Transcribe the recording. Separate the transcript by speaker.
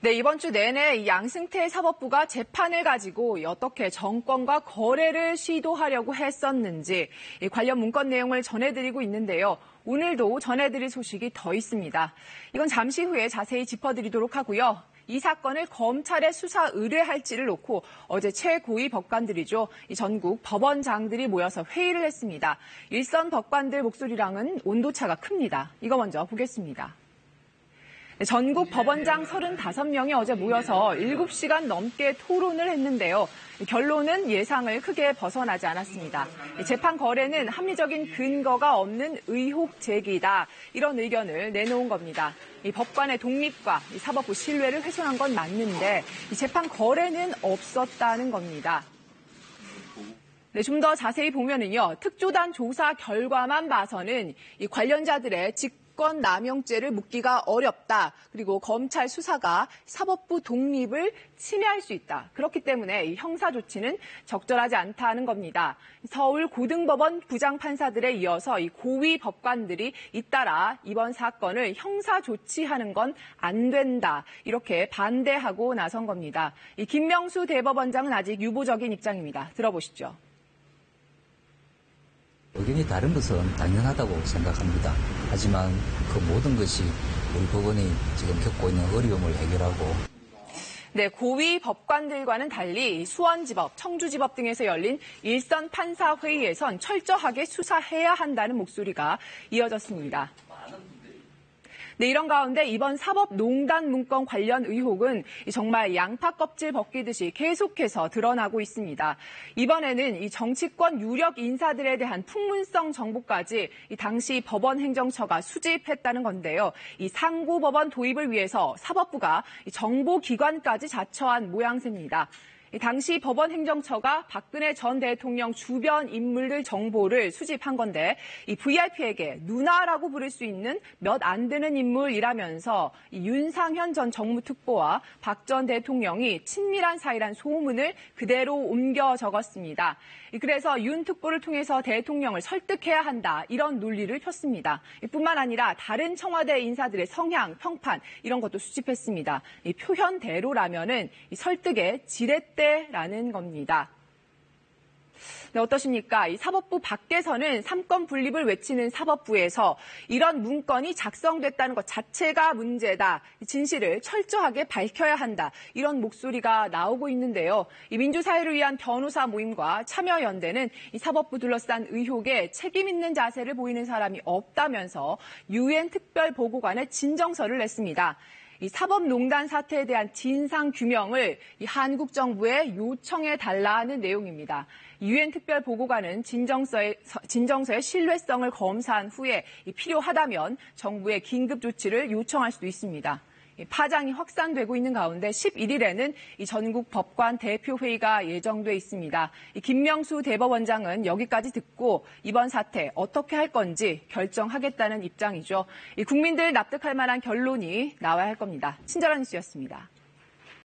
Speaker 1: 네, 이번 주 내내 양승태 사법부가 재판을 가지고 어떻게 정권과 거래를 시도하려고 했었는지 관련 문건 내용을 전해드리고 있는데요. 오늘도 전해드릴 소식이 더 있습니다. 이건 잠시 후에 자세히 짚어드리도록 하고요. 이 사건을 검찰에 수사 의뢰할지를 놓고 어제 최고위 법관들이죠. 전국 법원장들이 모여서 회의를 했습니다. 일선 법관들 목소리랑은 온도차가 큽니다. 이거 먼저 보겠습니다. 전국 법원장 35명이 어제 모여서 7시간 넘게 토론을 했는데요. 결론은 예상을 크게 벗어나지 않았습니다. 재판 거래는 합리적인 근거가 없는 의혹 제기다. 이런 의견을 내놓은 겁니다. 이 법관의 독립과 이 사법부 신뢰를 훼손한 건 맞는데 이 재판 거래는 없었다는 겁니다. 네, 좀 더 자세히 보면은요. 특조단 조사 결과만 봐서는 이 관련자들의 직권 남용죄를 묻기가 어렵다. 그리고 검찰 수사가 사법부 독립을 침해할 수 있다. 그렇기 때문에 이 형사 조치는 적절하지 않다는 겁니다. 서울 고등법원 부장판사들에 이어서 이 고위 법관들이 잇따라 이번 사건을 형사 조치하는 건 안 된다. 이렇게 반대하고 나선 겁니다. 이 김명수 대법원장은 아직 유보적인 입장입니다. 들어보시죠.
Speaker 2: 의견이 다른 것은 당연하다고 생각합니다. 하지만 그 모든 것이 우리 법원이 지금 겪고 있는 어려움을 해결하고
Speaker 1: 네, 고위 법관들과는 달리 수원지법, 청주지법 등에서 열린 일선 판사 회의에선 철저하게 수사해야 한다는 목소리가 이어졌습니다. 네, 이런 가운데 이번 사법농단 문건 관련 의혹은 정말 양파 껍질 벗기듯이 계속해서 드러나고 있습니다. 이번에는 이 정치권 유력 인사들에 대한 풍문성 정보까지 이 당시 법원 행정처가 수집했다는 건데요. 이 상고법원 도입을 위해서 사법부가 이 정보기관까지 자처한 모양새입니다. 당시 법원 행정처가 박근혜 전 대통령 주변 인물들 정보를 수집한 건데 이 VIP에게 누나라고 부를 수 있는 몇 안 되는 인물이라면서 이 윤상현 전 정무특보와 박 전 대통령이 친밀한 사이란 소문을 그대로 옮겨 적었습니다. 그래서 윤 특보를 통해서 대통령을 설득해야 한다. 이런 논리를 폈습니다. 뿐만 아니라 다른 청와대 인사들의 성향, 평판 이런 것도 수집했습니다. 이 표현대로라면은 이 설득의 지렛대라는 겁니다. 네, 어떠십니까? 이 사법부 밖에서는 삼권 분립을 외치는 사법부에서 이런 문건이 작성됐다는 것 자체가 문제다. 진실을 철저하게 밝혀야 한다. 이런 목소리가 나오고 있는데요. 이 민주사회를 위한 변호사 모임과 참여연대는 이 사법부 둘러싼 의혹에 책임 있는 자세를 보이는 사람이 없다면서 유엔 특별보고관에 진정서를 냈습니다. 이 사법농단 사태에 대한 진상 규명을 이 한국 정부에 요청해 달라는 내용입니다. 유엔 특별보고관은 진정서의 신뢰성을 검사한 후에 필요하다면 정부의 긴급 조치를 요청할 수도 있습니다. 파장이 확산되고 있는 가운데 11일에는 이 전국 법관 대표회의가 예정돼 있습니다. 김명수 대법원장은 여기까지 듣고 이번 사태 어떻게 할 건지 결정하겠다는 입장이죠. 국민들 납득할 만한 결론이 나와야 할 겁니다. 친절한 뉴스였습니다.